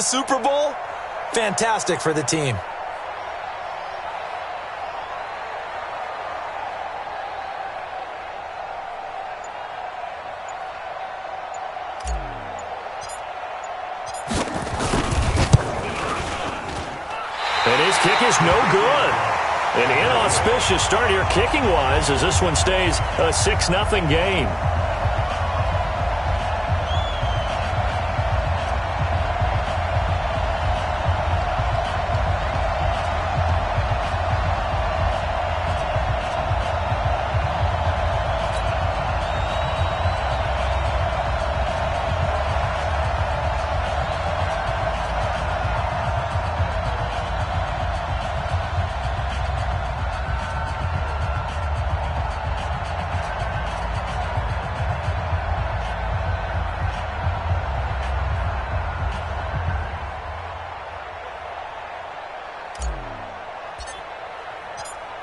the Super Bowl? Fantastic for the team. And his kick is no good. An inauspicious start here kicking-wise as this one stays a 6-0 game.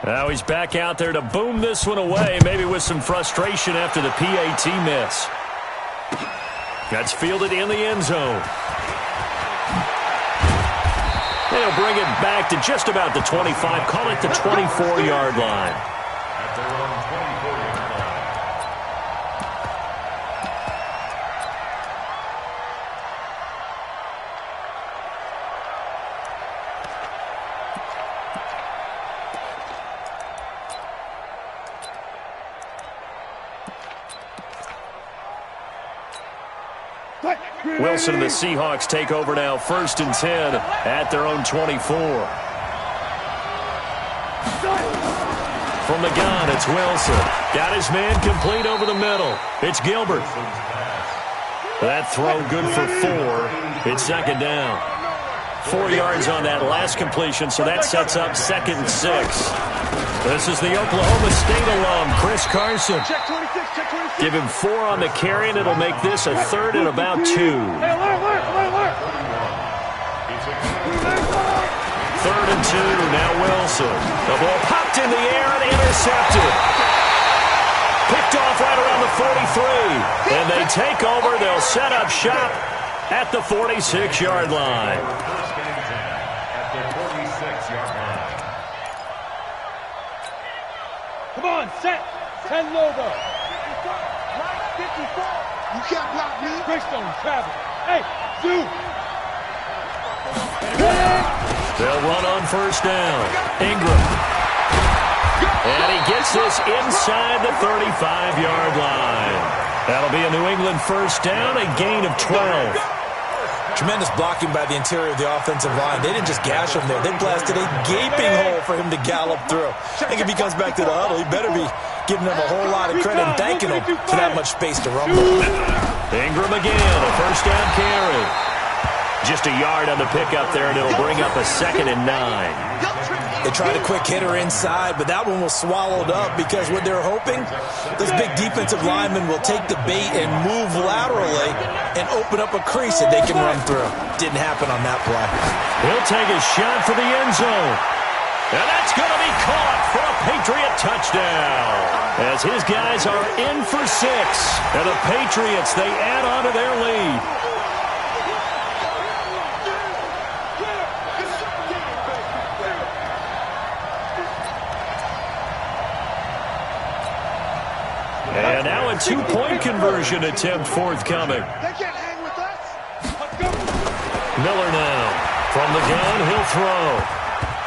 Now he's back out there to boom this one away, maybe with some frustration after the PAT miss. That's fielded in the end zone. They'll bring it back to just about the 25, call it the 24-yard line. At their own 24-yard line. Wilson and the Seahawks take over now, 1st and 10 at their own 24. From the gun, it's Wilson. Got his man complete over the middle. It's Gilbert. That throw good for 4. It's 2nd down. 4 yards on that last completion, so that sets up 2nd and 6. This is the Oklahoma State alum, Chris Carson. Give him 4 on the carry, and it'll make this a 3rd and about 2. 3rd and 2, now Wilson. The ball popped in the air and intercepted. Picked off right around the 43. And they take over. They'll set up shop at the 46-yard line. First and 10 at the 46-yard line. Come on, set. 10 logo. 54. You can't block me. Greystone, travel. Hey, Zoo. They'll run on 1st down. Ingram. And he gets this inside the 35-yard line. That'll be a New England 1st down, a gain of 12. Tremendous blocking by the interior of the offensive line. They didn't just gash him there. They blasted a gaping hole for him to gallop through. I think if he comes back to the huddle, he better be giving them a whole lot of credit and thanking them for that much space to rumble. Ingram again, a 1st down carry. Just a yard on the pickup there, and it'll bring up a 2nd and 9. They tried a quick hitter inside, but that one was swallowed up because what they're hoping, those big defensive linemen will take the bait and move laterally and open up a crease that they can run through. Didn't happen on that play. He'll take a shot for the end zone. And that's going to be caught for a Patriot touchdown. As his guys are in for 6. And the Patriots, they add on to their lead. And now a 2-point conversion attempt forthcoming. Miller now. From the gun, he'll throw.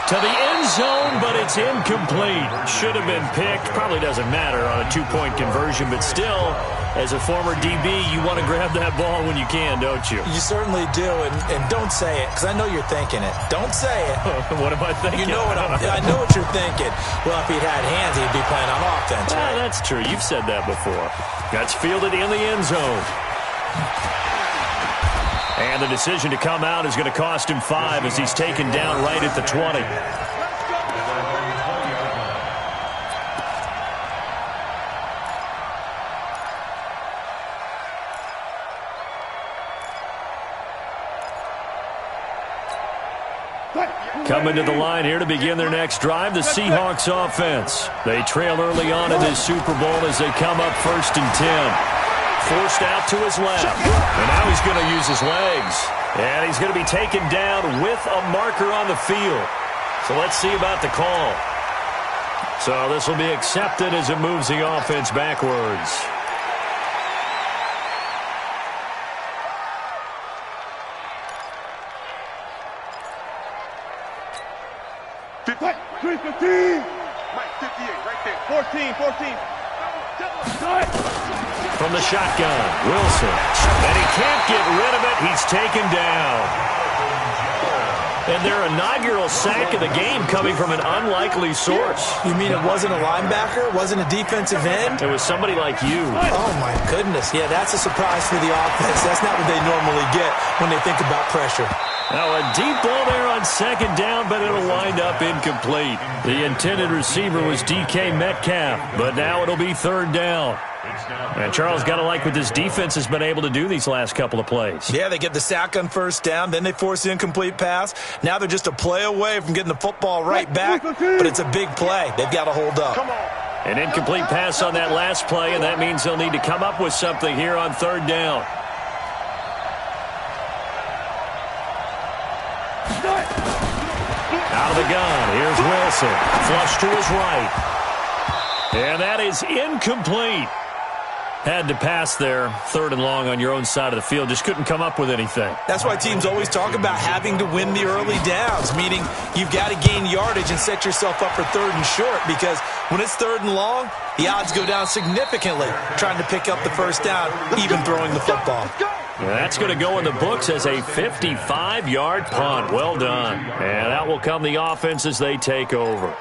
To the end zone, but it's incomplete. Should have been picked. Probably doesn't matter on a 2-point conversion, but still, as a former DB, you want to grab that ball when you can, don't you? You certainly do, and don't say it, because I know you're thinking it. Don't say it. What am I thinking? You know what I know what you're thinking. Well, if he'd had hands, he'd be playing on offense, right? That's true. You've said that before. That's fielded in the end zone. And the decision to come out is going to cost him 5 as he's taken down right at the 20. Coming to the line here to begin their next drive, the Seahawks offense. They trail early on in this Super Bowl as they come up 1st and 10. Forced out to his left. And now he's going to use his legs. And he's going to be taken down with a marker on the field. So let's see about the call. So this will be accepted as it moves the offense backwards. Mike, 58, right there. 14. From the shotgun, Wilson. And he can't get rid of it. He's taken down. And their inaugural sack of the game coming from an unlikely source. You mean it wasn't a linebacker? It wasn't a defensive end? It was somebody like you. Oh, my goodness. Yeah, that's a surprise for the offense. That's not what they normally get when they think about pressure. Now a deep ball there on second down, but it'll wind up incomplete. The intended receiver was DK Metcalf, but now it'll be third down. And Charles, got to like what this defense has been able to do these last couple of plays. Yeah, they get the sack on first down, then they force the incomplete pass. Now they're just a play away from getting the football right back, but it's a big play. They've got to hold up. An incomplete pass on that last play, and that means they'll need to come up with something here on third down. Out of the gun, here's Wilson. Flush to his right. And that is incomplete. Had to pass there, third and long on your own side of the field. Just couldn't come up with anything. That's why teams always talk about having to win the early downs, meaning you've got to gain yardage and set yourself up for third and short, because when it's third and long, the odds go down significantly trying to pick up the first down, even throwing the football. That's going to go in the books as a 55-yard punt. Well done. And out will come the offense as they take over.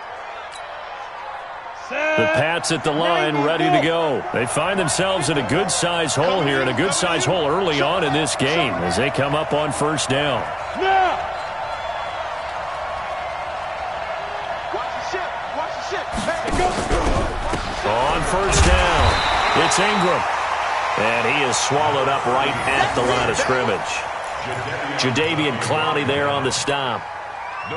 The Pats at the line, ready to go. They find themselves in a good-sized hole here, and a good-sized hole early on in this game as they come up on first down. On first down, it's Ingram. And he is swallowed up right at the line of scrimmage. Jadeveon Clowney there on the stop.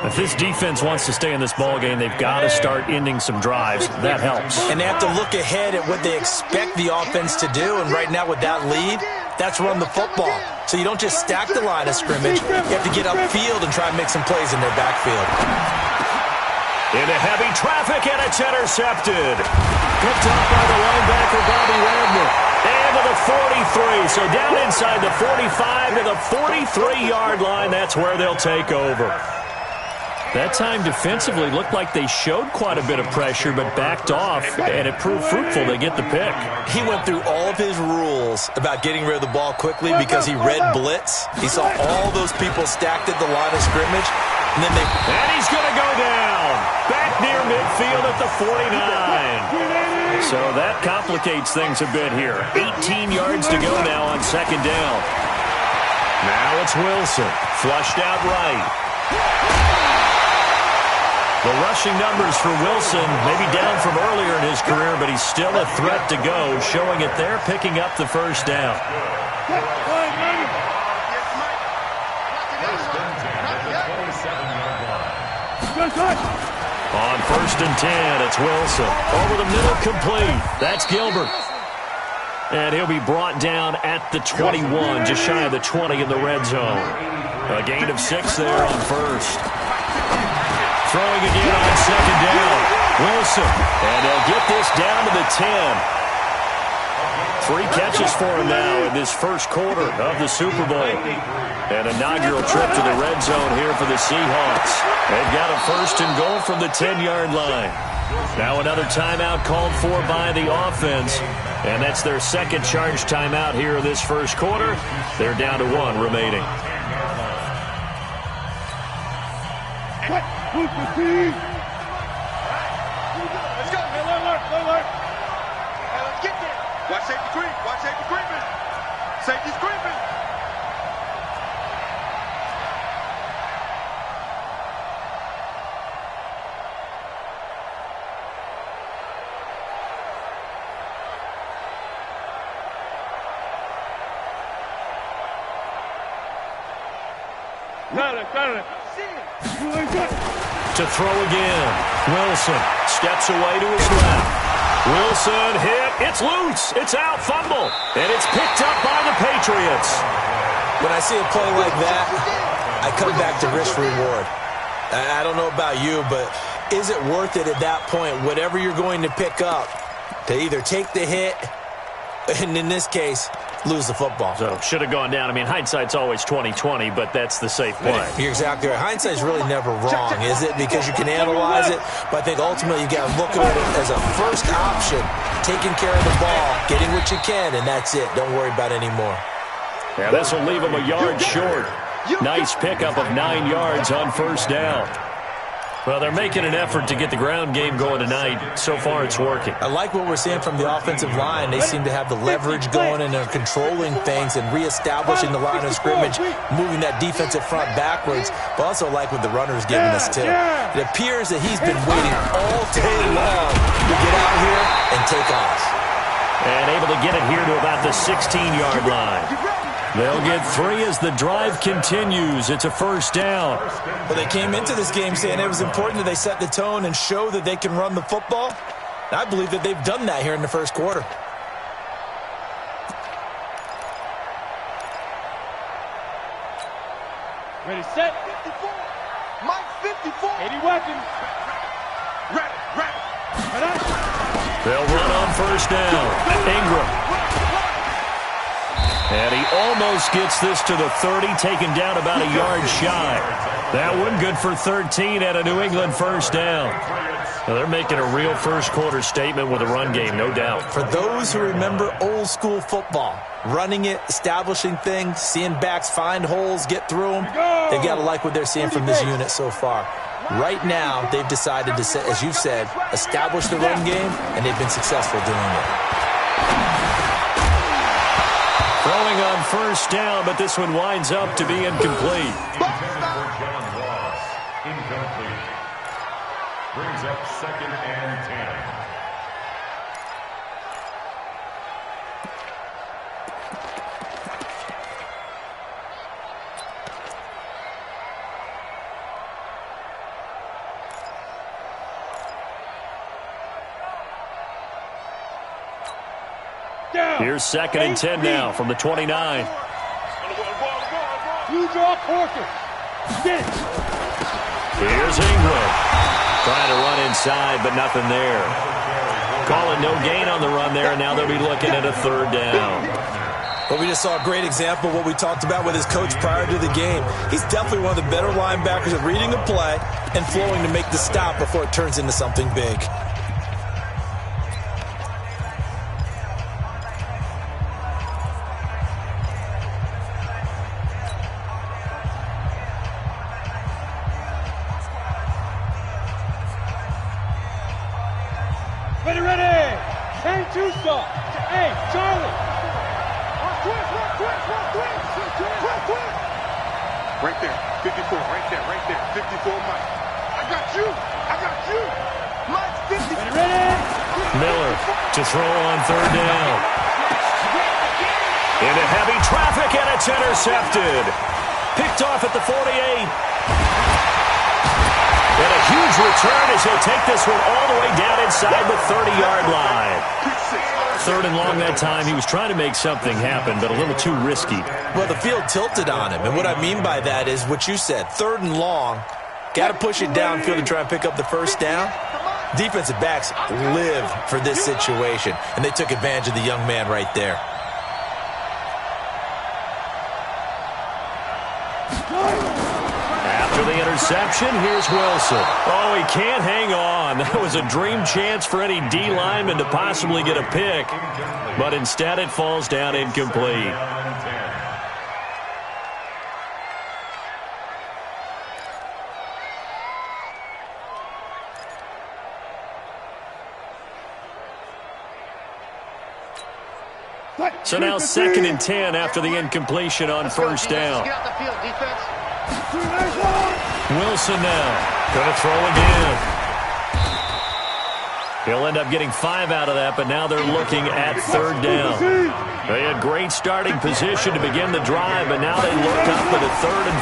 If this defense wants to stay in this ballgame, they've got to start ending some drives. That helps. And they have to look ahead at what they expect the offense to do. And right now with that lead, that's run the football. So you don't just stack the line of scrimmage. You have to get upfield and try and make some plays in their backfield. Into heavy traffic, and it's intercepted. Picked up by the linebacker, Bobby Wagner. And to the 43. So down inside the 45 to the 43-yard line. That's where they'll take over. That time defensively looked like they showed quite a bit of pressure but backed off, and it proved fruitful. They get the pick. He went through all of his rules about getting rid of the ball quickly because he read blitz. He saw all those people stacked at the line of scrimmage, and then And he's going to go down. Back near midfield at the 49. So that complicates things a bit here. 18 yards to go now on second down. Now it's Wilson. Flushed out right. The rushing numbers for Wilson maybe down from earlier in his career, but he's still a threat to go, showing it there, picking up the first down. On first and 10, it's Wilson. Over the middle, complete. That's Gilbert. And he'll be brought down at the 21, just shy of the 20 in the red zone. A gain of 6 there on first. Throwing again on second down. Wilson. And they'll get this down to the 10. 3 catches for him now in this first quarter of the Super Bowl. An inaugural trip to the red zone here for the Seahawks. They've got a first and goal from the 10-yard line. Now another timeout called for by the offense. And that's their second charge timeout here in this first quarter. They're down to 1 remaining. Let's go. Alert. Hey, let's get there. Watch safety creep. Watch safety creeping. Safety's creeping. Got it. To throw again. Wilson steps away to his left. Wilson hit. It's loose. It's out. Fumble. And it's picked up by the Patriots. When I see a play like that, I come back to risk-reward. I don't know about you, but is it worth it at that point, whatever you're going to pick up, to either take the hit, and in this case, lose the football? So, should have gone down. I mean, hindsight's always 20/20, but that's the safe play. You're exactly right. Hindsight's really never wrong, is it? Because you can analyze it, but I think ultimately you got to look at it as a first option, taking care of the ball, getting what you can, and that's it. Don't worry about it anymore. Yeah, this will leave him a yard short. Nice pickup of 9 yards on first down. Well, they're making an effort to get the ground game going tonight. So far, it's working. I like what we're seeing from the offensive line. They seem to have the leverage going, and they're controlling things and reestablishing the line of scrimmage, moving that defensive front backwards, but also like what the runner's giving us, too. It appears that he's been waiting all day long to get out here and take off. And able to get it here to about the 16-yard line. They'll get 3 as the drive continues. It's a first down. Well, they came into this game saying it was important that they set the tone and show that they can run the football. And I believe that they've done that here in the first quarter. Ready, set. 54. Mike, 54. 80 weapons. Ready. They'll run on first down. Ingram. And he almost gets this to the 30, taken down about a yard shy. That one good for 13 at a New England first down. Now they're making a real first quarter statement with a run game, no doubt. For those who remember old school football, running it, establishing things, seeing backs find holes, get through them, they've got to like what they're seeing from this unit so far. Right now, they've decided to, as you've said, establish the run game, and they've been successful doing it. Throwing on first down, but this one winds up to be incomplete. Incomplete. Brings up 2nd and 10. Here's 2nd and 10 now from the 29. You draw Porter. Here's Ingram. Trying to run inside, but nothing there. Calling no gain on the run there, and now they'll be looking at a 3rd down. Well, we just saw a great example of what we talked about with his coach prior to the game. He's definitely one of the better linebackers at reading the play and flowing to make the stop before it turns into something big. Ready. Change to stop. Hey, Charlie. Right there. 54. Right there. 54, Mike. I got you. Mike, 50. Ready. Miller to throw on 3rd down. Into heavy traffic, and it's intercepted. Picked off at the 48. And a huge return as he'll take this one all the way down inside the 30-yard line. 3rd and long that time. He was trying to make something happen, but a little too risky. Well, the field tilted on him, and what I mean by that is what you said, 3rd and long, got to push it downfield to try and pick up the first down. Defensive backs live for this situation, and they took advantage of the young man right there. After the interception, here's Wilson. Oh, he can't hang on. That was a dream chance for any D lineman to possibly get a pick, but instead it falls down incomplete. So now 2nd and 10 after the incompletion on first down. Get out the field, defense. Wilson now going to throw again. He'll end up getting 5 out of that, but now they're looking at 3rd down. They had great starting position to begin the drive, but now they look up at a 3rd and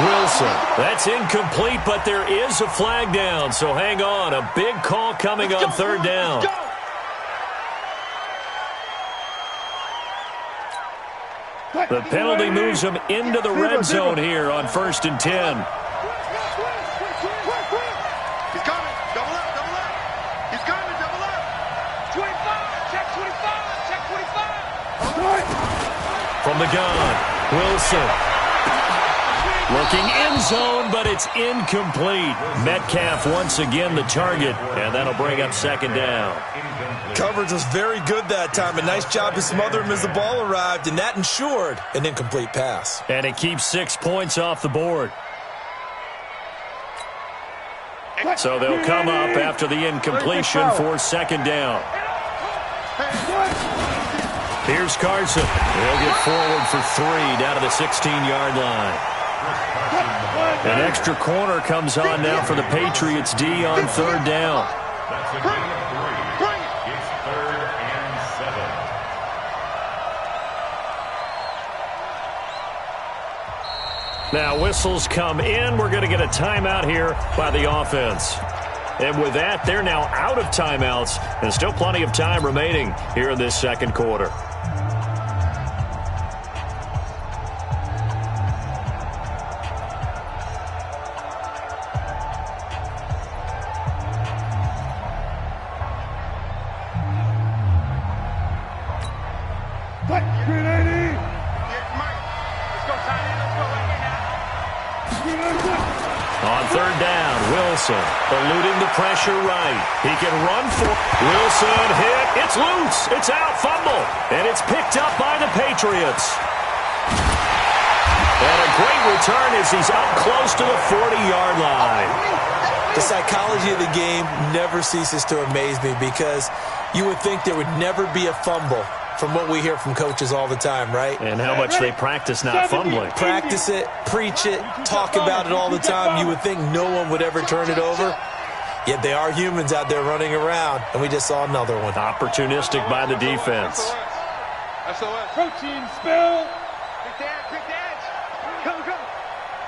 5. Wilson, that's incomplete, but there is a flag down, so hang on. A big call coming on 3rd down. The penalty moves them into the red zone here on 1st and 10. He's coming. Double up, double up. He's coming, double up. 25, check 25, check 25. From the gun, Wilson. Looking end zone, but it's incomplete. Metcalf once again the target, and that'll bring up 2nd down. Coverage was very good that time. A nice job to smother him as the ball arrived, and that ensured an incomplete pass. And it keeps 6 points off the board. So they'll come up after the incompletion for 2nd down. Here's Carson. He'll get forward for 3 down to the 16-yard line. An extra corner comes on now for the Patriots D on 3rd down. That's a gain of 3. It's 3rd and 7. Now whistles come in. We're going to get a timeout here by the offense. And with that, they're now out of timeouts, and still plenty of time remaining here in this 2nd quarter. On 3rd down, Wilson eluding the pressure right. He can run for Wilson hit. It's loose. It's out. Fumble. And it's picked up by the Patriots. And a great return as he's up close to the 40-yard line. The psychology of the game never ceases to amaze me because you would think there would never be a fumble from what we hear from coaches all the time, right? And how much they practice not fumbling. Practice it, preach it, talk about it all the time. You would think no one would ever turn it over. Yet they are humans out there running around, and we just saw another one. Opportunistic by the defense. SOS. Protein spill. Quick edge. Come.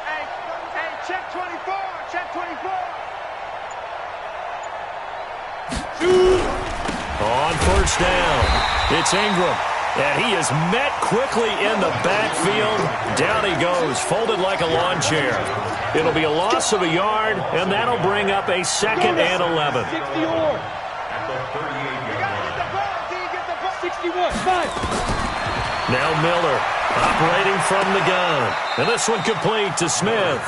Hey, check 24. Check 24. On 1st down, it's Ingram. And he is met quickly in the backfield. Down he goes, folded like a lawn chair. It'll be a loss of a yard, and that'll bring up a 2nd and 11. 60 or. At the 38-yard line. 61, 5. Now Miller operating from the gun. And this one complete to Smith.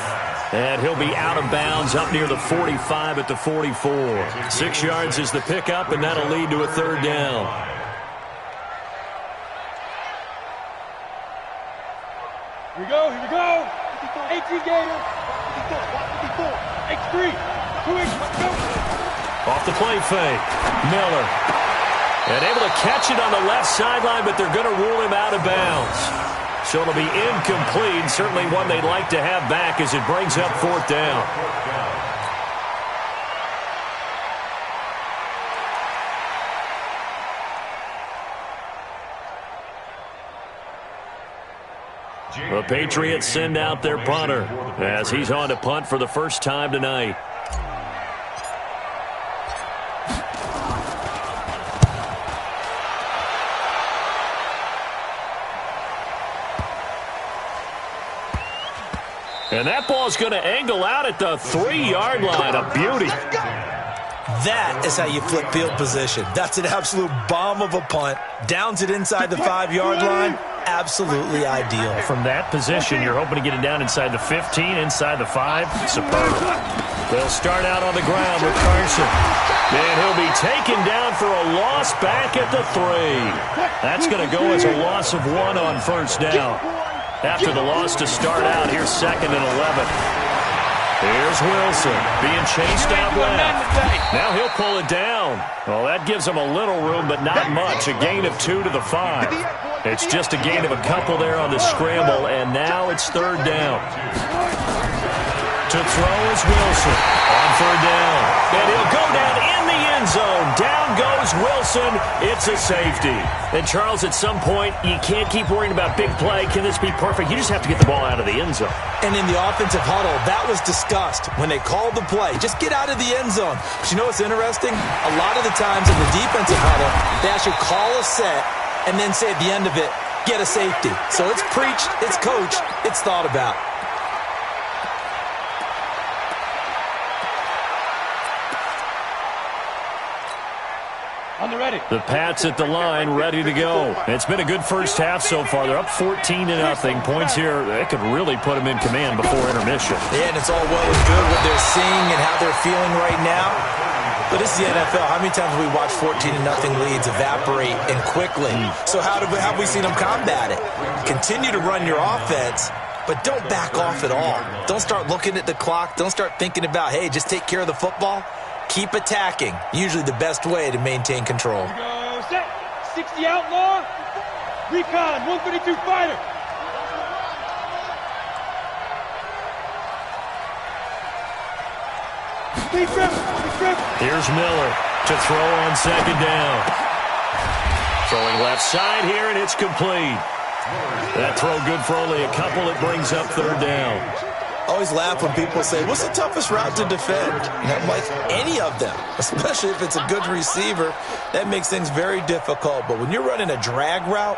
And he'll be out of bounds up near the 45 at the 44. 6 yards is the pickup, and that'll lead to a 3rd down. Here we go. 18 Gator. X3. 2X, go. Off the play fake. Miller. And able to catch it on the left sideline, but they're going to rule him out of bounds. So it'll be incomplete. Certainly one they'd like to have back as it brings up 4th down. The Patriots send out their punter as he's on to punt for the first time tonight. And that ball's going to angle out at the 3-yard line. A beauty. That is how you flip field position. That's an absolute bomb of a punt. Downs it inside the 5-yard line. Absolutely ideal. From that position, you're hoping to get it down inside the 15, inside the 5. Superb. They'll start out on the ground with Carson. And he'll be taken down for a loss back at the 3. That's going to go as a loss of 1 on 1st down. After the loss to start out, here's 2nd and 11. Here's Wilson being chased out left. Now he'll pull it down. Well, that gives him a little room, but not much. A gain of 2 to the 5. It's just a gain of a couple there on the scramble, and now it's 3rd down. To throw is Wilson on 3rd down. And he'll go down in the end zone. Down goes Wilson. It's a safety. And, Charles, at some point, you can't keep worrying about big play. Can this be perfect? You just have to get the ball out of the end zone. And in the offensive huddle, that was discussed when they called the play. Just get out of the end zone. But you know what's interesting? A lot of the times in the defensive huddle, they actually call a set and then say at the end of it, get a safety. So it's preached, it's coached, it's thought about. On the ready. The Pats at the line, ready to go. It's been a good first half so far. They're up 14-0. Points here, they could really put them in command before intermission. Yeah, and it's all well and good what they're seeing and how they're feeling right now. But this is the NFL. How many times have we watched 14-0 leads evaporate and quickly? So how have we seen them combat it? Continue to run your offense, but don't back off at all. Don't start looking at the clock. Don't start thinking about, hey, just take care of the football. Keep attacking. Usually the best way to maintain control. Here we go. Set. 60 outlaw. Recon. 132 fighter. Here's Miller to throw on second down. Throwing left side here, and it's complete. That throw good for only a couple. It brings up third down. Always laugh when people say, what's the toughest route to defend? And I'm like, any of them, especially if it's a good receiver. That makes things very difficult. But when you're running a drag route,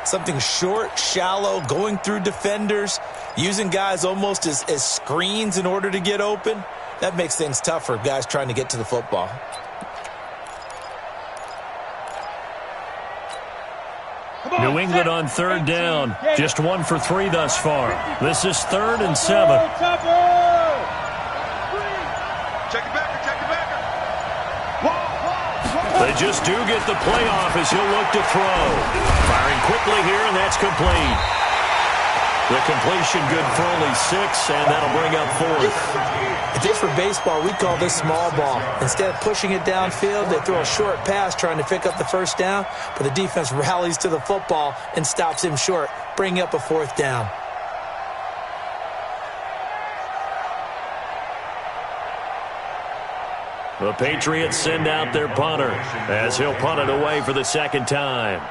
something short, shallow, going through defenders, using guys almost as screens in order to get open, that makes things tough for guys trying to get to the football. New England on third down. Just 1 for 3 thus far. This is 3rd and 7. Check it back. They just do get the playoff as he'll look to throw. Firing quickly here, and that's complete. The completion good for only 6, and that'll bring up 4th. If this were baseball, we'd call this small ball. Instead of pushing it downfield, they throw a short pass trying to pick up the first down, but the defense rallies to the football and stops him short, bringing up a 4th down. The Patriots send out their punter as he'll punt it away for the second time.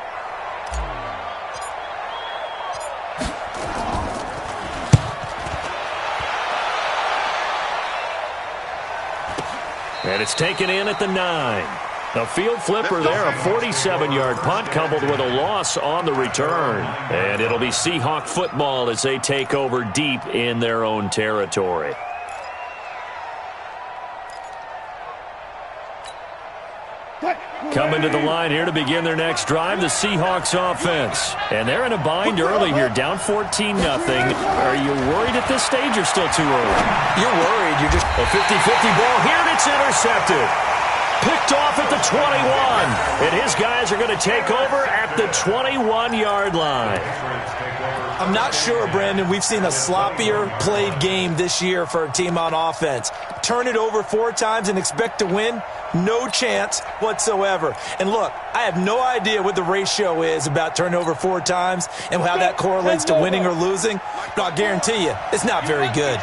And it's taken in at the 9. A field flipper there, a 47-yard punt coupled with a loss on the return. And it'll be Seahawk football as they take over deep in their own territory. Coming to the line here to begin their next drive, the Seahawks offense. And they're in a bind early here, down 14-0. Are you worried at this stage or still too early? You're worried. You're just a 50-50 ball here, and it's intercepted. Picked off at the 21. And his guys are going to take over at the 21-yard line. I'm not sure, Brandon. We've seen a sloppier played game this year for a team on offense. Turn it over 4 times and expect to win? No chance whatsoever. And look, I have no idea what the ratio is about turning over 4 times and how that correlates to winning or losing, but I'll guarantee you it's not very good.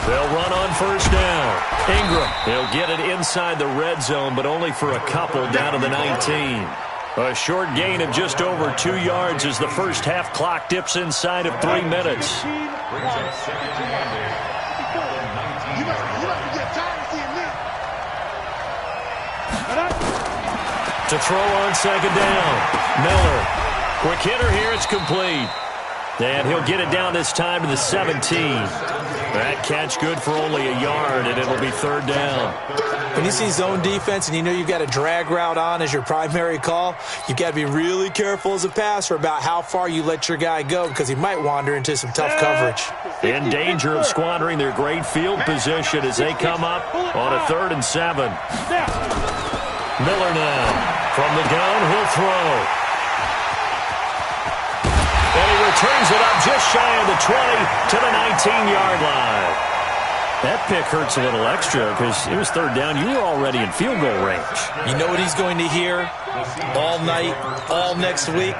They'll run on first down. Ingram, he'll get it inside the red zone, but only for a couple down to the 19. A short gain of just over 2 yards as the first half clock dips inside of 3 minutes. To throw on second down. Miller. Quick hitter here. It's complete. And he'll get it down this time to the 17. That catch good for only a yard, and it'll be 3rd down. When you see zone defense and you know you've got a drag route on as your primary call, you've got to be really careful as a passer about how far you let your guy go because he might wander into some tough coverage. In danger of squandering their great field position as they come up on a 3rd and 7. Miller now. From the gun, he'll throw. And he returns it up just shy of the 20 to the 19-yard line. That pick hurts a little extra because it was 3rd down. You were already in field goal range. You know what he's going to hear all night, all next week?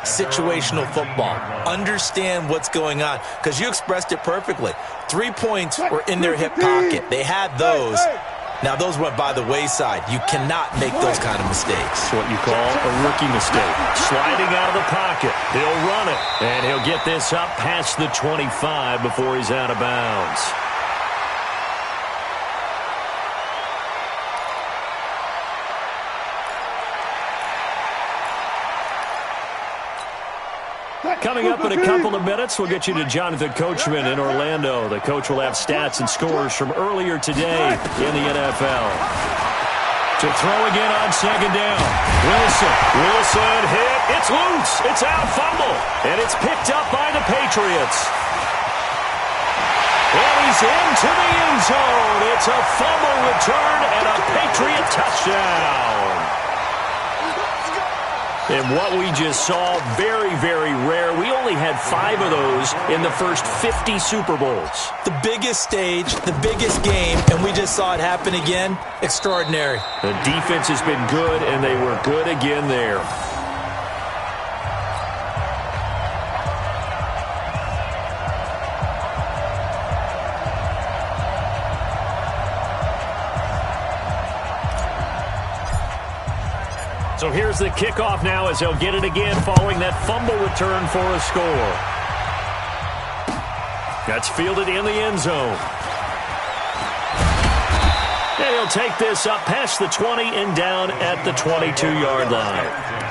Situational football. Understand what's going on because you expressed it perfectly. 3 points were in their hip pocket. They had those. Now, those went by the wayside. You cannot make those kind of mistakes. It's what you call a rookie mistake. Sliding out of the pocket. He'll run it. And he'll get this up past the 25 before he's out of bounds. Coming up in a couple of minutes, we'll get you to Jonathan Coachman in Orlando. The coach will have stats and scores from earlier today in the NFL. To throw again on second down. Wilson hit. It's loose. It's out. Fumble. And it's picked up by the Patriots. And he's into the end zone. It's a fumble return and a Patriot touchdown. And what we just saw, very, very rare. We only had 5 of those in the first 50 Super Bowls. The biggest stage, the biggest game, and we just saw it happen again. Extraordinary. The defense has been good, and they were good again there. So here's the kickoff now as they'll get it again following that fumble return for a score. That's fielded in the end zone. And he'll take this up past the 20 and down at the 22-yard line.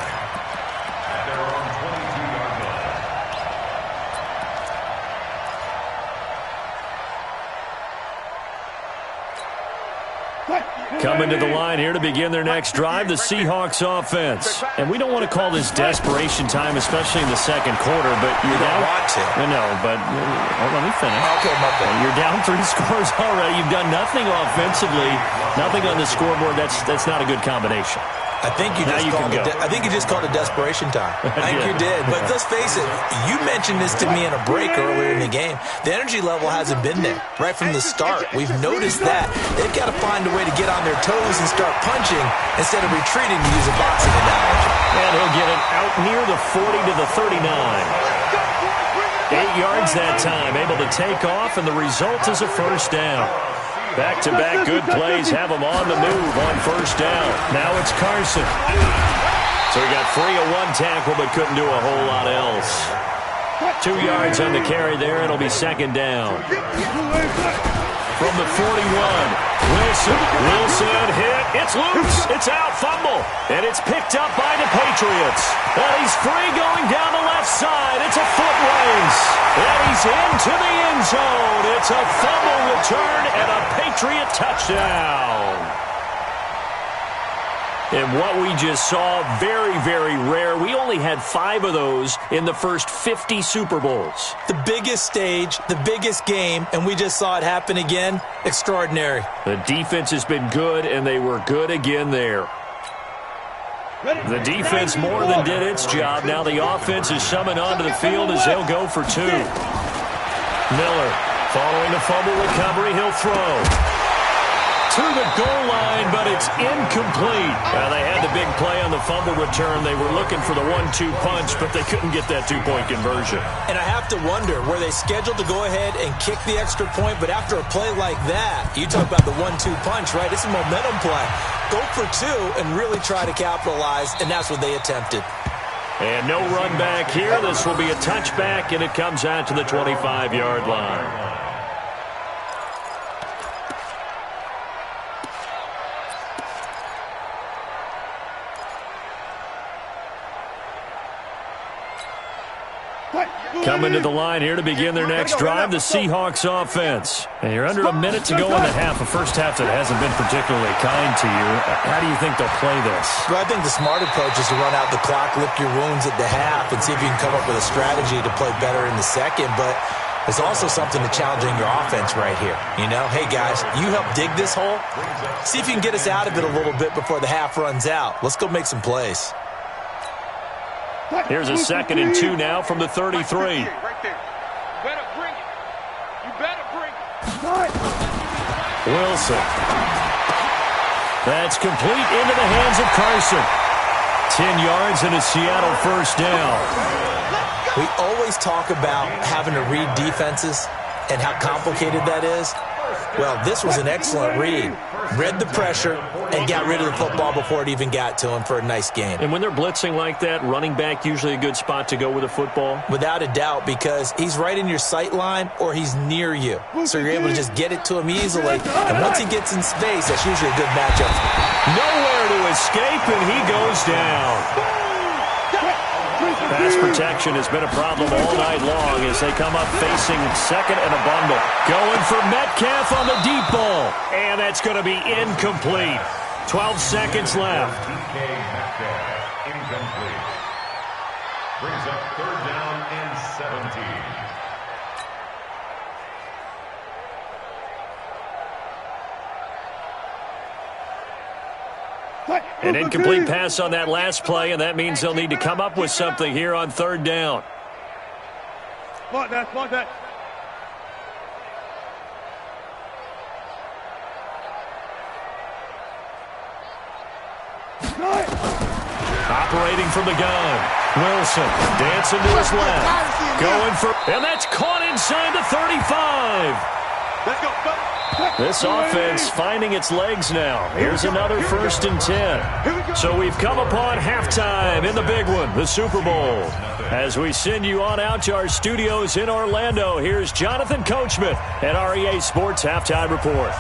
Coming to the line here to begin their next drive, the Seahawks offense. And we don't want to call this desperation time, especially in the second quarter, but you're down. Want to. No, but let me finish. Okay, my bad. You're down 3 scores already. You've done nothing offensively, nothing on the scoreboard. That's not a good combination. I think you just called it desperation time. I think you did. But let's face it, you mentioned this to me in a break earlier in the game. The energy level hasn't been there right from the start. We've noticed that. They've got to find a way to get on their toes and start punching instead of retreating, to use a boxing analogy. And he'll get it out near the 40 to the 39. 8 yards that time, able to take off, and the result is a first down. Back-to-back good plays have him on the move on first down. Now it's Carson. So he got free of 1 tackle but couldn't do a whole lot else. 2 yards on the carry there. It'll be second down. From the 41, Wilson hit. It's loose. It's out. Fumble. And it's picked up by the Patriots. And he's free going down the left side. It's a foot race. And he's into the end zone. It's a fumble return and a Patriot touchdown. And what we just saw, very, very rare. We only had 5 of those in the first 50 Super Bowls. The biggest stage, the biggest game, and we just saw it happen again. Extraordinary. The defense has been good, and they were good again there. The defense more than did its job. Now the offense is summoned onto the field as they'll go for 2. Miller, following the fumble recovery, he'll throw. To the goal line, but it's incomplete. They had the big play on the fumble return. They were looking for the 1-2 punch, but they couldn't get that 2-point conversion. And I have to wonder, were they scheduled to go ahead and kick the extra point? But after a play like that, you talk about the 1-2 punch, right? It's a momentum play. Go for 2 and really try to capitalize, and that's what they attempted. And no run back here. This will be a touchback, and it comes out to the 25-yard line. Coming to the line here to begin their next drive, the Seahawks offense. And you're under a minute to go in the half, a first half that hasn't been particularly kind to you. How do you think they'll play this? Well, I think the smart approach is to run out the clock, lick your wounds at the half, and see if you can come up with a strategy to play better in the second. But there's also something to challenging your offense right here. You know, hey, guys, you help dig this hole. See if you can get us out of it a little bit before the half runs out. Let's go make some plays. Here's a 2nd and 2 now from the 33. Right there. Better bring it. You better bring it. Wilson. That's complete into the hands of Carson. 10 yards and a Seattle first down. We always talk about having to read defenses and how complicated that is. Well, this was an excellent read. Read the pressure and got rid of the football before it even got to him for a nice gain. And when they're blitzing like that, running back usually a good spot to go with a football? Without a doubt, because he's right in your sight line or he's near you. So you're able to just get it to him easily. And once he gets in space, that's usually a good matchup. Nowhere to escape, and he goes down. Pass protection has been a problem all night long as they come up facing second and a bundle. Going for Metcalf on the deep ball. And that's going to be incomplete. 12 seconds left. Incomplete. Brings up third down and 17. An incomplete pass on that last play, and that means they'll need to come up with something here on third down. Mark that, mark that. Operating from the gun. Wilson dancing to his left. Going for, and that's caught inside the 35. Let's go. This offense finding its legs now. Here's another 1st and 10. So we've come upon halftime in the big one, the Super Bowl. As we send you on out to our studios in Orlando, here's Jonathan Coachman at REA Sports Halftime Report.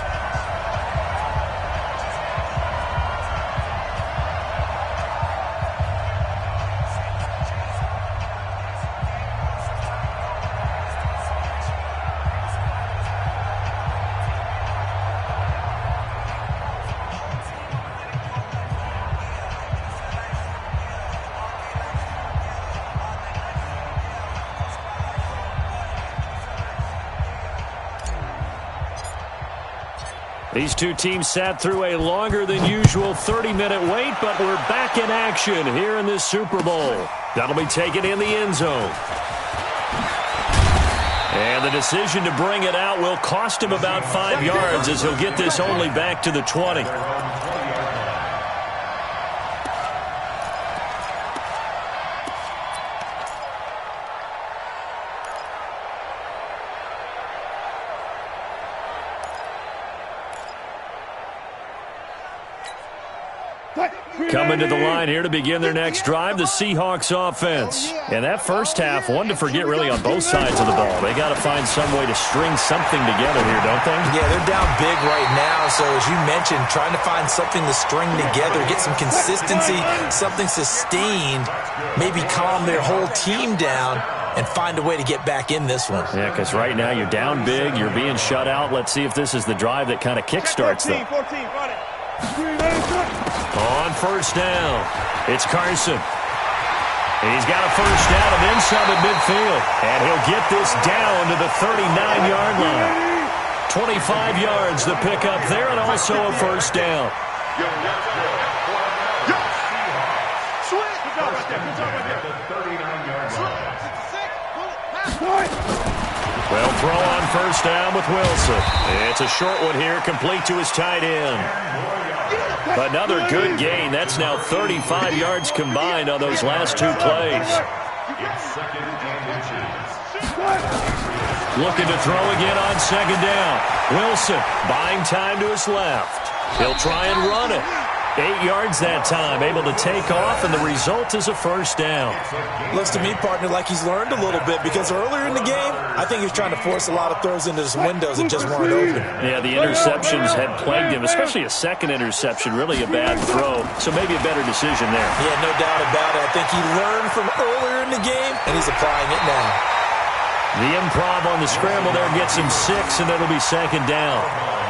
These two teams sat through a longer than usual 30-minute wait, but we're back in action here in this Super Bowl. That'll be taken in the end zone. And the decision to bring it out will cost him about 5 yards as he'll get this only back to the 20. Coming to the line here to begin their next drive, the Seahawks offense. And that first half, one to forget really on both sides of the ball. They got to find some way to string something together here, don't they? Yeah, they're down big right now. So as you mentioned, trying to find something to string together, get some consistency, something sustained, maybe calm their whole team down and find a way to get back in this one. Yeah, because right now you're down big, you're being shut out. Let's see if this is the drive that kind of kickstarts them. 14, run it. On first down, it's Carson. He's got a first down and then some at midfield. And he'll get this down to the 39-yard line. 25 yards the pick up there and also a first down. Well, throw on first down with Wilson. It's a short one here, complete to his tight end. Another good gain. That's now 35 yards combined on those last two plays. Looking to throw again on second down. Wilson buying time to his left. He'll try and run it. 8 yards that time, able to take off, and the result is a first down. Looks to me, partner, like he's learned a little bit because earlier in the game, I think he was trying to force a lot of throws into his windows that just weren't open. Yeah, the interceptions had plagued him, especially a second interception, really a bad throw, so maybe a better decision there. Yeah, no doubt about it. I think he learned from earlier in the game, and he's applying it now. The improv on the scramble there gets him 6, and it'll be second down.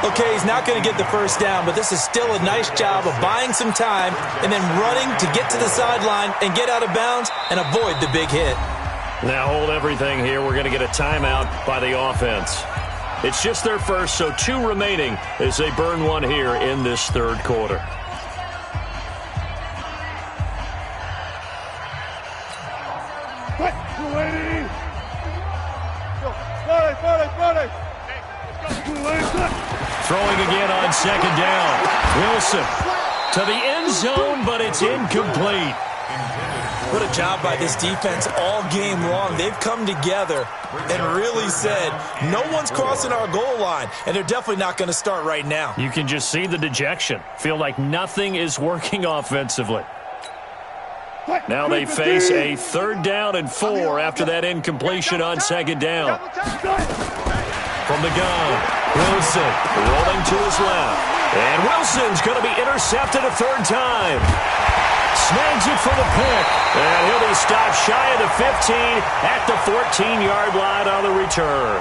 Okay, he's not going to get the first down, but this is still a nice job of buying some time and then running to get to the sideline and get out of bounds and avoid the big hit. Now hold everything here. We're going to get a timeout by the offense. It's just their first, so 2 remaining as they burn one here in this third quarter. Throwing again on second down. Wilson to the end zone, but it's incomplete. What a job by this defense all game long. They've come together and really said, no one's crossing our goal line, and they're definitely not going to start right now. You can just see the dejection. Feel like nothing is working offensively. Now they face a 3rd down and 4 after that incompletion on second down. From the gun, Wilson rolling to his left. And Wilson's going to be intercepted a 3rd time. snags it for the pick. And he'll be stopped shy of the 15 at the 14-yard line on the return.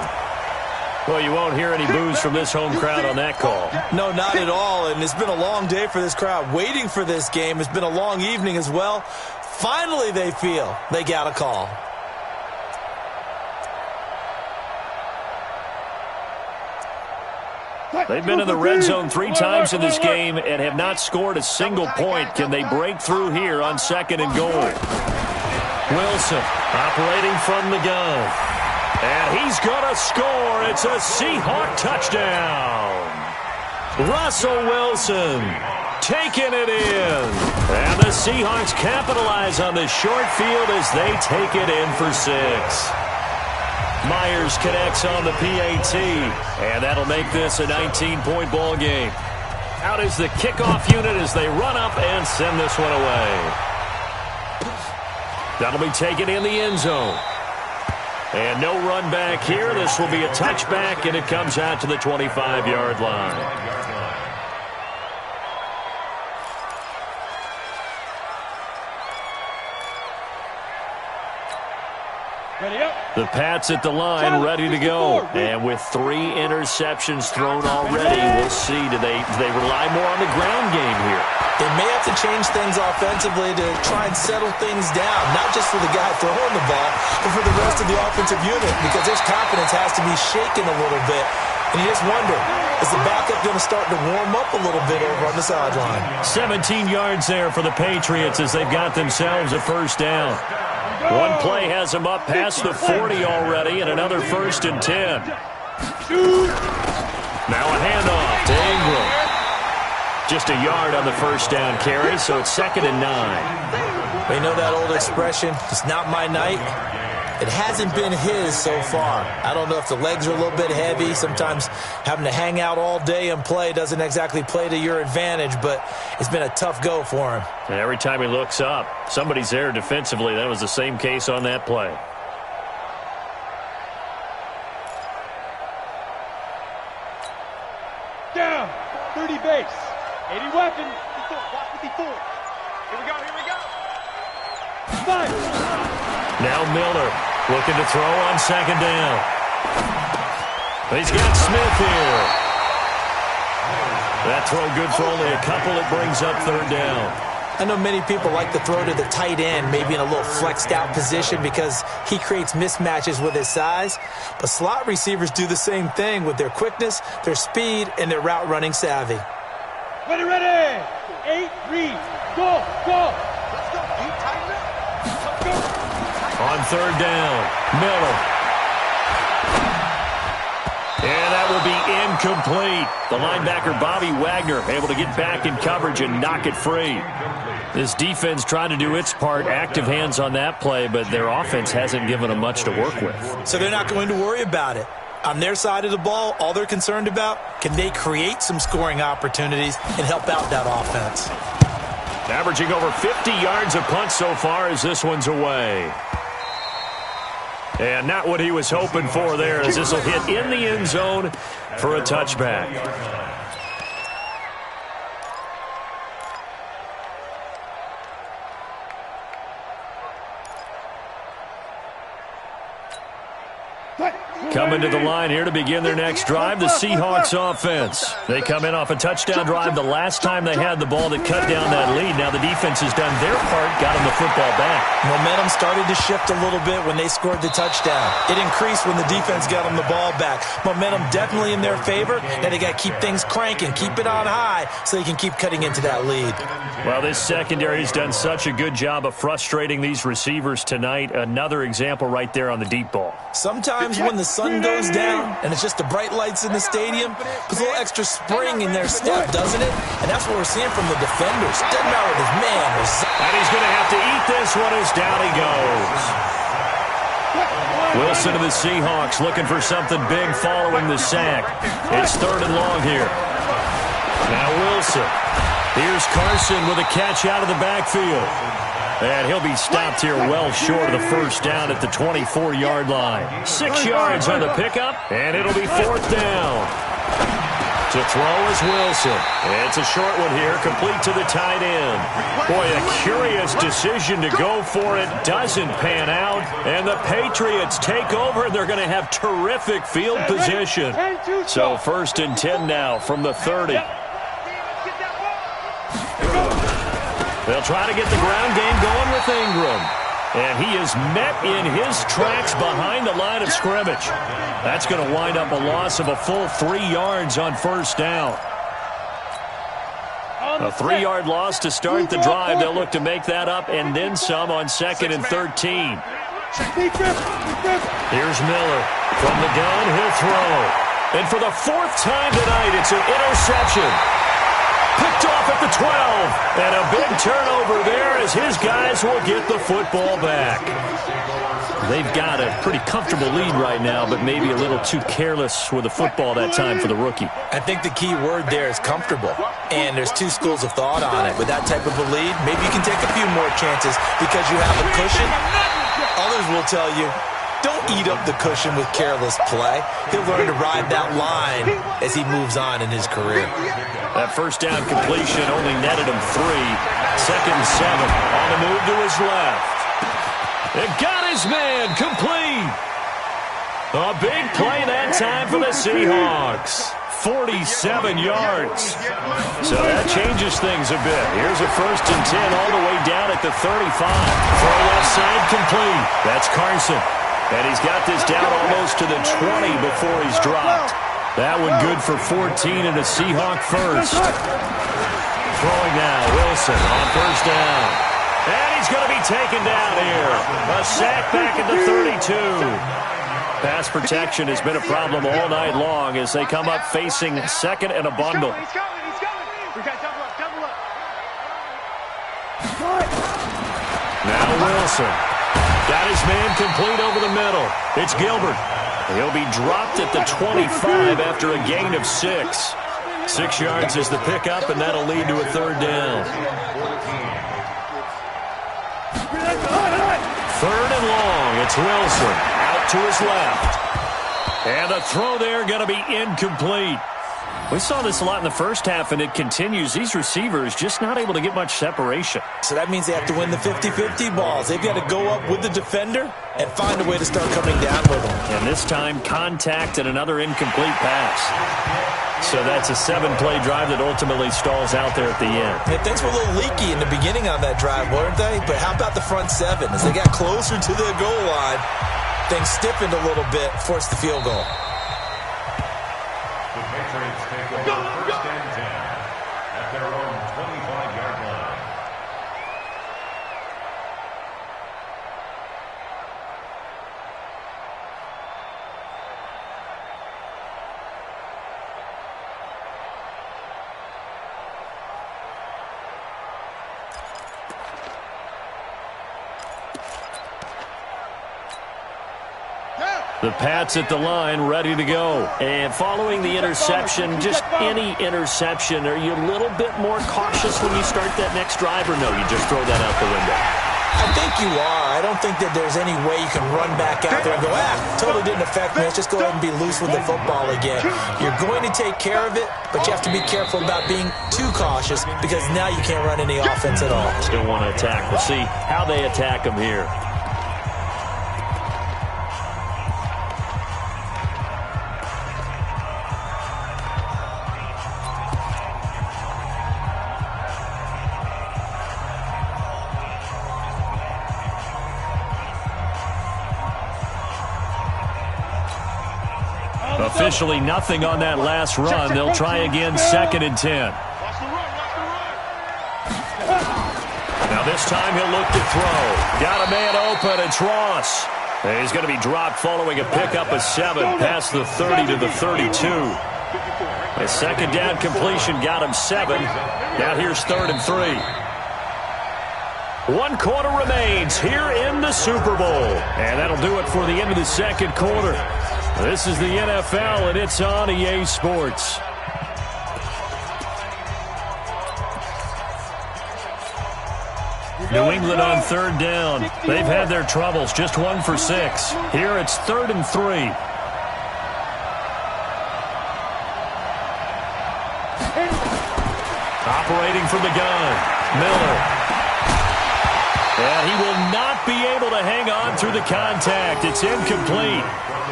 Well, you won't hear any boos from this home crowd on that call. No, not at all, and it's been a long day for this crowd waiting for this game. It's been a long evening as well. Finally, they feel they got a call. They've been in the red zone 3 times in this game and have not scored a single point. Can they break through here on 2nd and goal? Wilson operating from the gun. And he's going to score. It's a Seahawk touchdown. Russell Wilson taking it in. And the Seahawks capitalize on the short field as they take it in for 6. Myers connects on the PAT, and that'll make this a 19-point ball game. Out is the kickoff unit as they run up and send this one away. That'll be taken in the end zone. And no run back here. This will be a touchback, and it comes out to the 25-yard line. The Pats at the line, ready to go. And with 3 interceptions thrown already, we'll see. Do they rely more on the ground game here? They may have to change things offensively to try and settle things down, not just for the guy throwing the ball, but for the rest of the offensive unit, because their confidence has to be shaken a little bit. And you just wonder, is the backup going to start to warm up a little bit over on the sideline? 17 yards there for the Patriots as they've got themselves a first down. One play has them up past the 40 already, and another 1st and 10. Now a handoff to Ingram. Just a yard on the first down carry, so it's 2nd and 9. They know that old expression, it's not my night. It hasn't been his so far. I don't know if the legs are a little bit heavy. Sometimes having to hang out all day and play doesn't exactly play to your advantage, but it's been a tough go for him. And every time he looks up, somebody's there defensively. That was the same case on that play. Down, 30 base, 80 weapon, 54. Here we go. Nice. Now Miller looking to throw on 2nd down. He's got Smith here. That throw good for only a couple. It brings up 3rd down. I know many people like to throw to the tight end, maybe in a little flexed out position because he creates mismatches with his size. But slot receivers do the same thing with their quickness, their speed, and their route running savvy. Ready. 8, read. Go. Let's go. On 3rd down, Miller. And that will be incomplete. The linebacker, Bobby Wagner, able to get back in coverage and knock it free. This defense trying to do its part, active hands on that play, but their offense hasn't given them much to work with. So they're not going to worry about it. On their side of the ball, all they're concerned about, can they create some scoring opportunities and help out that offense? Averaging over 50 yards a punt so far as this one's away. And not what he was hoping for there, as this will hit in the end zone for a touchback. Coming to the line here to begin their next drive, the Seahawks offense. They come in off a touchdown drive the last time they had the ball that cut down that lead. Now the defense has done their part, got them the football back. Momentum started to shift a little bit when they scored the touchdown. It increased when the defense got them the ball back. Momentum definitely in their favor. Now they got to keep things cranking, keep it on high so they can keep cutting into that lead. Well, this secondary has done such a good job of frustrating these receivers tonight. Another example right there on the deep ball. Sometimes when the sun goes down and it's just the bright lights in the stadium, puts a little extra spring in their step, doesn't it? And that's what we're seeing from the defenders. Doesn't matter what his man is. And he's going to have to eat this one as down he goes. Wilson of the Seahawks looking for something big following the sack. It's 3rd and long here. Now Wilson. Here's Carson with a catch out of the backfield. And he'll be stopped here well short of the first down at the 24-yard line. 6 yards on the pickup, and it'll be 4th down. To throw is Wilson. It's a short one here, complete to the tight end. Boy, a curious decision to go for it. Doesn't pan out. And the Patriots take over. They're going to have terrific field position. So 1st and 10 now from the 30. They'll try to get the ground game going with Ingram. And he is met in his tracks behind the line of scrimmage. That's going to wind up a loss of a full 3 yards on 1st down. A 3-yard loss to start the drive. They'll look to make that up and then some on 2nd and 13. Here's Miller. From the gun, he'll throw. And for the 4th time tonight, it's an interception. Picked off at the 12. And a big turnover there as his guys will get the football back. They've got a pretty comfortable lead right now, but maybe a little too careless with the football that time for the rookie. I think the key word there is comfortable. And there's 2 schools of thought on it. With that type of a lead, maybe you can take a few more chances because you have a cushion. Others will tell you, don't eat up the cushion with careless play. He'll learn to ride that line as he moves on in his career. That 1st down completion only netted him 3. 2nd and 7 on the move to his left. It got his man complete. A big play that time for the Seahawks. 47 yards. So that changes things a bit. Here's a 1st and 10 all the way down at the 35. Throw left side complete. That's Carson. And he's got this down almost to the 20 before he's dropped. That one good for 14 and a Seahawk first. Throwing now, Wilson on 1st down. And he's going to be taken down here. A sack back at the 32. Pass protection has been a problem all night long as they come up facing 2nd and a bundle. He's coming. We got double up. Now Wilson. Got his man complete over the middle. It's Gilbert. He'll be dropped at the 25 after a gain of 6. 6 yards is the pickup, and that'll lead to a 3rd down. 3rd and long. It's Wilson. Out to his left. And the throw there going to be incomplete. We saw this a lot in the 1st half, and it continues. These receivers just not able to get much separation. So that means they have to win the 50-50 balls. They've got to go up with the defender and find a way to start coming down with them. And this time, contact and another incomplete pass. So that's a 7-play drive that ultimately stalls out there at the end. Yeah, things were a little leaky in the beginning on that drive, weren't they? But how about the front 7? As they got closer to the goal line, things stiffened a little bit, forced the field goal. The Patriots take over 1st and 10 at their own 25-yard line. The Pats at the line, ready to go. And following the interception, just any interception, are you a little bit more cautious when you start that next drive, or no, you just throw that out the window? I think you are. I don't think that there's any way you can run back out there and go, totally didn't affect me. Let's just go ahead and be loose with the football again. You're going to take care of it, but you have to be careful about being too cautious because now you can't run any offense at all. Still want to attack. We'll see how they attack them here. Officially nothing on that last run. They'll try again 2nd and 10. Now this time he'll look to throw. Got a man open. It's Ross. And he's going to be dropped following a pickup of 7 past the 30 to the 32. A 2nd down completion got him 7. Now here's 3rd and 3. 1 quarter remains here in the Super Bowl. And that'll do it for the end of the 2nd quarter. This is the NFL, and it's on EA Sports. New England on 3rd down. They've had their troubles, just 1 for 6. Here it's 3rd and 3. Operating from the gun, Miller. And he will not be able to hang on through the contact. It's incomplete.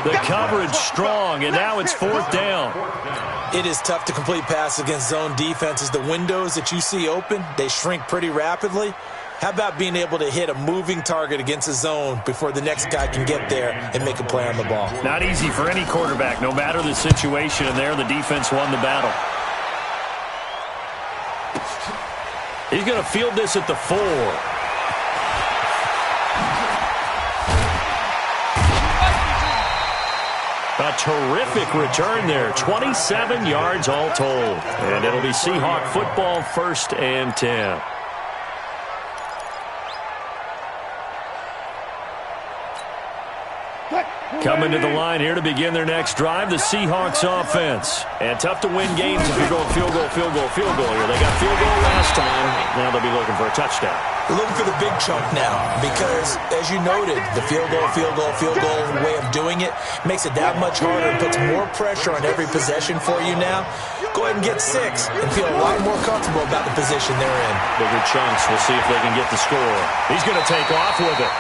The coverage strong, and now it's 4th down. It is tough to complete passes against zone defenses. The windows that you see open, they shrink pretty rapidly. How about being able to hit a moving target against a zone before the next guy can get there and make a play on the ball? Not easy for any quarterback, no matter the situation, and there the defense won the battle. He's going to field this at the 4. A terrific return there. 27 yards all told. And it'll be Seahawk football, 1st and 10. Coming to the line here to begin their next drive, the Seahawks offense. And tough to win games if you're going field goal, field goal, field goal here. They got field goal last time. Now they'll be looking for a touchdown. They're looking for the big chunk now because, as you noted, the field goal way of doing it makes it that much harder and puts more pressure on every possession for you now. Go ahead and get 6 and feel a lot more comfortable about the position they're in. Bigger chunks. We'll see if they can get the score. He's going to take off with it.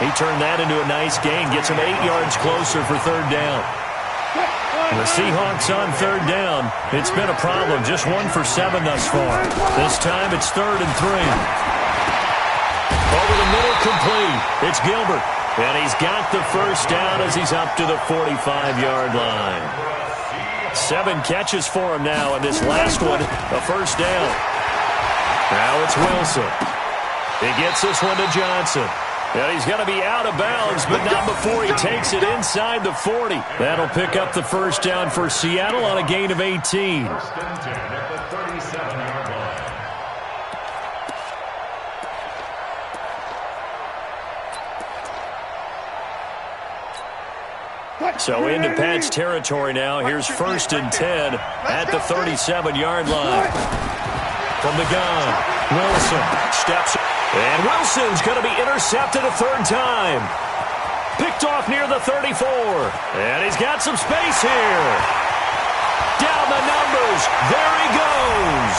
He turned that into a nice gain. Gets him 8 yards closer for 3rd down. The Seahawks on 3rd down. It's been a problem. Just 1 for 7 thus far. This time it's 3rd and 3. Over the middle, complete. It's Gilbert. And he's got the 1st down as he's up to the 45-yard line. 7 catches for him now, and this last one, a 1st down. Now it's Wilson. He gets this one to Johnson. And he's going to be out of bounds, but not before he takes it inside the 40. That'll pick up the 1st down for Seattle on a gain of 18. 1st and 10 at the 37-yard line. So into Pat's territory now. Here's 1st and 10 at the 37-yard line. From the gun, Wilson steps. And Wilson's going to be intercepted a 3rd time. Picked off near the 34. And he's got some space here. Down the numbers. There he goes.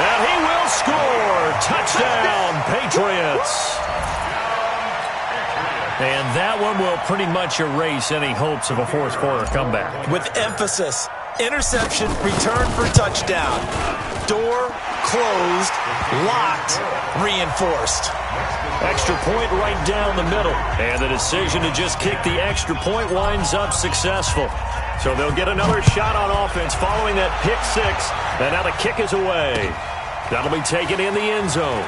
And he will score. Touchdown, Patriots. And that one will pretty much erase any hopes of a 4th quarter comeback. With emphasis, interception, return for touchdown. Door closed, locked, reinforced. Extra point right down the middle. And the decision to just kick the extra point winds up successful. So they'll get another shot on offense following that pick 6. And now the kick is away. That'll be taken in the end zone.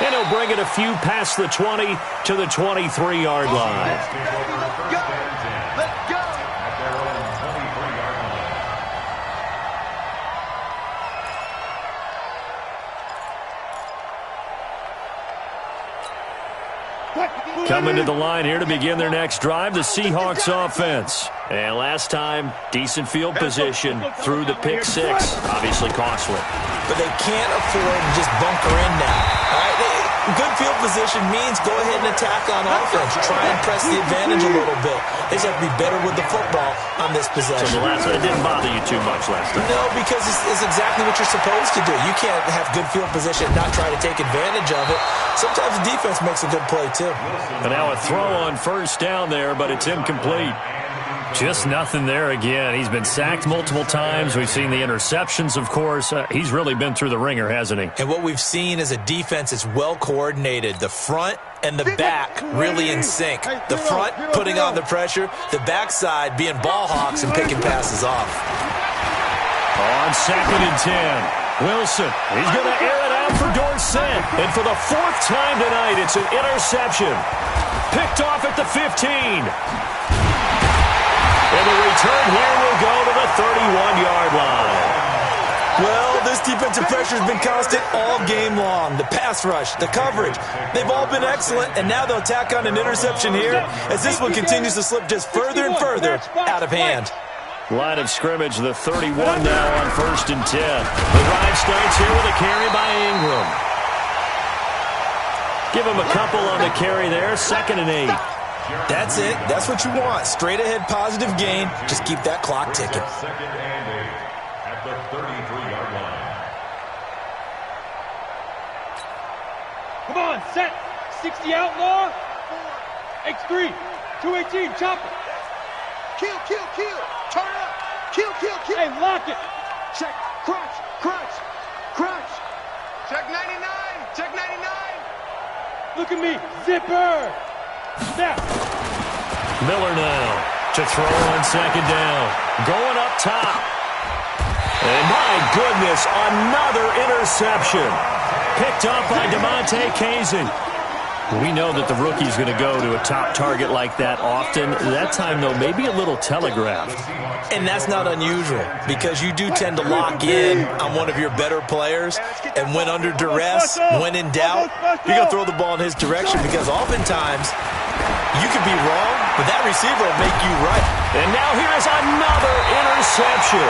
And he'll bring it a few past the 20 to the 23-yard line. Let's go. At their own 23-yard line. Coming to the line here to begin their next drive, the Seahawks offense. And last time, decent field position through the pick 6. Obviously costly. But they can't afford to just bunker in now. All right? Good field position means go ahead and attack on offense. Try and press the advantage a little bit. They just have to be better with the football on this possession. So the last one, it didn't bother you too much last time. No, because it's exactly what you're supposed to do. You can't have good field position and not try to take advantage of it. Sometimes the defense makes a good play, too. And now a throw on 1st down there, but it's incomplete. Just nothing there again. He's been sacked multiple times. We've seen the interceptions, of course. He's really been through the ringer, hasn't he? And what we've seen is a defense that's well coordinated. The front and the back really in sync. The front putting on the pressure, the backside being ball hawks and picking passes off. On 2nd and 10, Wilson. He's going to air it out for Dorsett. And for the 4th time tonight, it's an interception. Picked off at the 15. And the return here will go to the 31-yard line. Well, this defensive pressure has been constant all game long. The pass rush, the coverage, they've all been excellent, and now they'll tack on an interception here as this one continues to slip just further and further out of hand. Line of scrimmage, the 31 now on 1st and 10. The drive starts here with a carry by Ingram. Give him a couple on the carry there, 2nd and 8. That's it. That's what you want. Straight ahead positive gain. Just keep that clock ticking. 2nd and 8 at at the 33-yard line. Come on, set. 60 outlaw. X3. 218, chopper. Kill, kill, kill. Turn up. Kill, kill, kill. Hey, lock it. Check. Crunch, crunch, crunch. Check 99. Check 99. Look at me. Zipper. Snap. Miller now to throw on second down. Going up top. And my goodness, another interception. Picked up by DeMonte Kazin. We know that the rookie's going to go to a top target like that often. That time, though, maybe a little telegraphed. And that's not unusual because you do tend to lock in on one of your better players, and when under duress, when in doubt, you're going to throw the ball in his direction because oftentimes you could be wrong, but that receiver will make you right. And now here is another interception.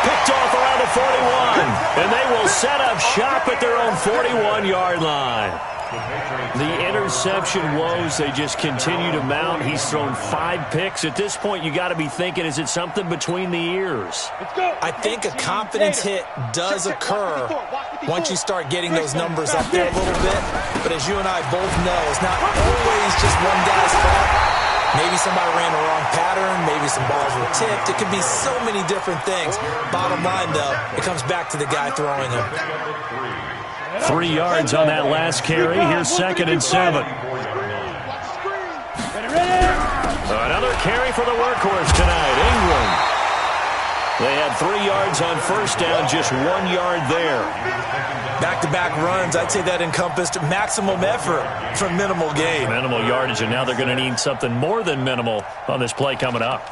Picked off around the 41, and they will set up shop at their own 41-yard line. The interception woes, they just continue to mount. He's thrown 5 picks. At this point, you got to be thinking, is it something between the ears? I think a confidence hit does occur once you start getting those numbers up there a little bit. But as you and I both know, it's not always just one guy's fault. Maybe somebody ran the wrong pattern. Maybe some balls were tipped. It could be so many different things. Bottom line, though, it comes back to the guy throwing them. 3 yards on that last carry. Here's 2nd and 7. Another carry for the workhorse tonight, Ingram. They had 3 yards on first down, just 1 yard there. Back-to-back runs, I'd say that encompassed maximum effort for minimal gain. Minimal yardage, and now they're going to need something more than minimal on this play coming up.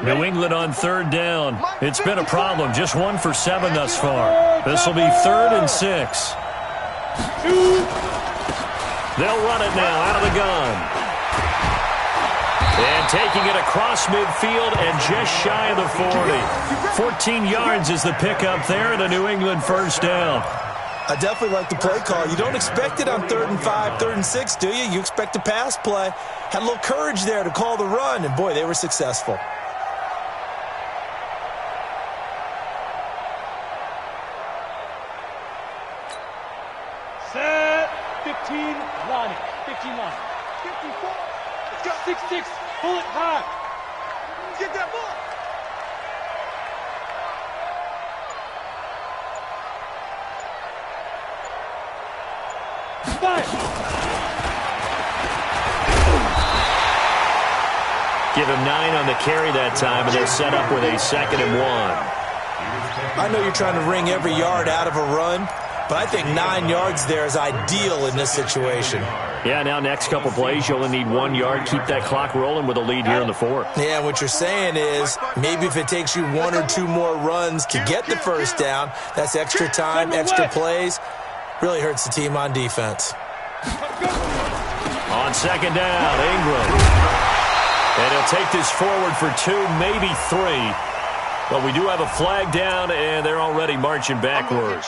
New England on 3rd down. It's been a problem. Just 1 for 7 thus far. This will be 3rd and 6. They'll run it now out of the gun. And taking it across midfield and just shy of the 40. 14 yards is the pickup there and a New England first down. I definitely like the play call. You don't expect it on 3rd and 5, 3rd and 6, do you? You expect a pass play. Had a little courage there to call the run, and boy, they were successful. Set. 15 line. 15 line. 54. Let's go. 6-6. Pull it high. Get that ball. Give him 9 on the carry that time, and they're set up with a 2nd and 1. I know you're trying to wring every yard out of a run, but I think 9 yards there is ideal in this situation. Yeah, now next couple plays, you only need 1 yard. Keep that clock rolling with a lead here in the 4th. Yeah, what you're saying is maybe if it takes you 1 or 2 more runs to get the first down, that's extra time, extra plays. Really hurts the team on defense. On 2nd down, Ingram. And he'll take this forward for 2, maybe 3. But we do have a flag down, and they're already marching backward.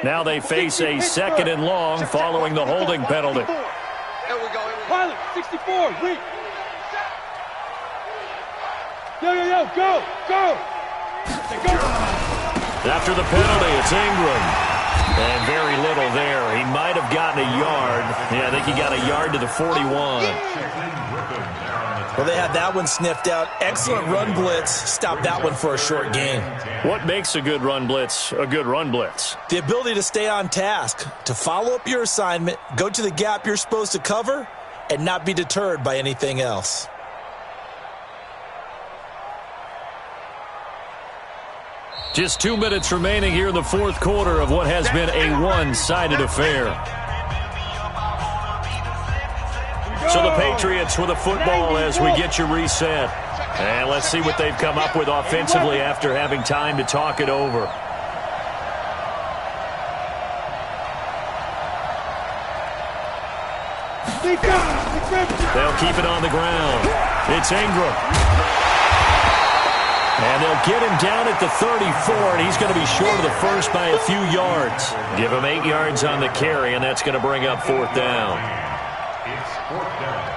Now they face a 2nd and long following the holding penalty. Here we go. Pilot, 64, wait. Yo, go. After the penalty, it's Ingram. And very little there. He might have gotten a yard. Yeah, I think he got a yard to the 41. Well, they had that one sniffed out. Excellent run blitz. Stopped that one for a short gain. What makes a good run blitz a good run blitz? The ability to stay on task, to follow up your assignment, go to the gap you're supposed to cover, and not be deterred by anything else. Just 2 minutes remaining here in the 4th quarter of what has been a one-sided affair. So the Patriots with a football as we get you reset. And let's see what they've come up with offensively after having time to talk it over. They'll keep it on the ground. It's Ingram. And they'll get him down at the 34, and he's going to be short of the first by a few yards. Give him 8 yards on the carry, and that's going to bring up 4th down. It's 4th down.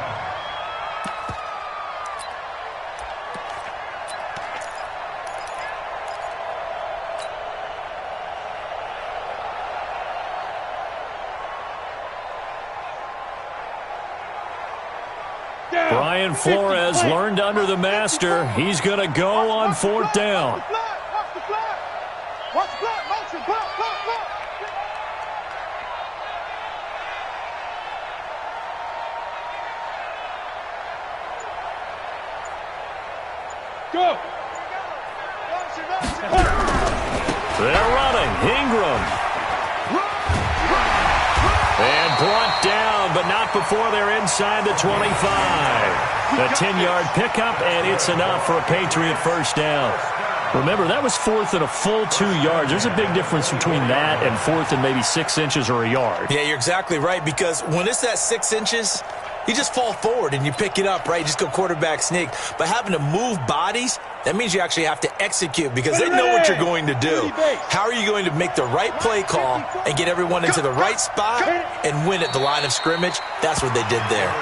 Brian Flores learned under the master. He's going to go on 4th down. Watch the flag. Watch the flag. Motion. Block. Go. They're running. Ingram. And brought down, but not before they're inside the 25. A 10-yard pickup, and it's enough for a Patriot first down. Remember, that was 4th and a full 2 yards. There's a big difference between that and 4th and maybe 6 inches or a yard. Yeah, you're exactly right, because when it's that 6 inches, you just fall forward and you pick it up, right? You just go quarterback sneak. But having to move bodies, that means you actually have to execute because they know what you're going to do. How are you going to make the right play call and get everyone into the right spot and win at the line of scrimmage? That's what they did there.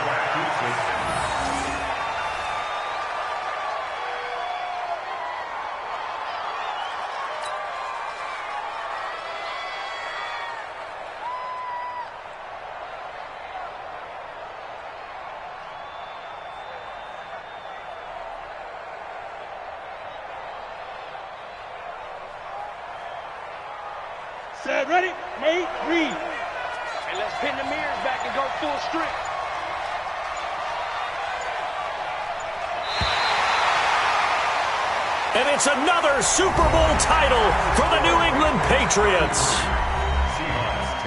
Set, ready? Nate, read. And let's pin the mirrors back and go full strength. And it's another Super Bowl title for the New England Patriots. Seahawks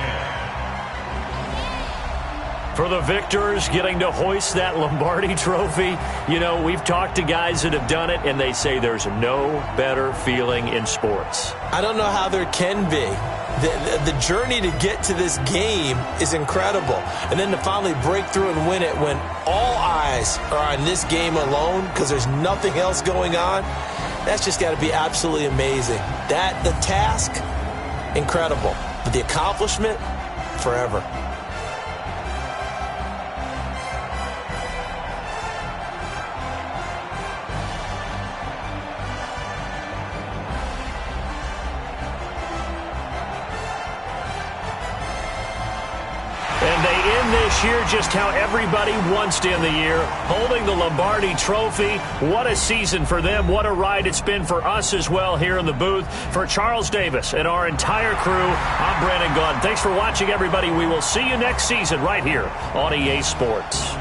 10. For the victors, getting to hoist that Lombardi trophy, you know, we've talked to guys that have done it, and they say there's no better feeling in sports. I don't know how there can be. The journey to get to this game is incredible. And then to finally break through and win it when all eyes are on this game alone because there's nothing else going on, that's just got to be absolutely amazing. The task, incredible. But the accomplishment, forever. And they end this year just how everybody wants to end the year, holding the Lombardi trophy. What a season for them. What a ride it's been for us as well here in the booth. For Charles Davis and our entire crew, I'm Brandon Gunn. Thanks for watching, everybody. We will see you next season right here on EA Sports.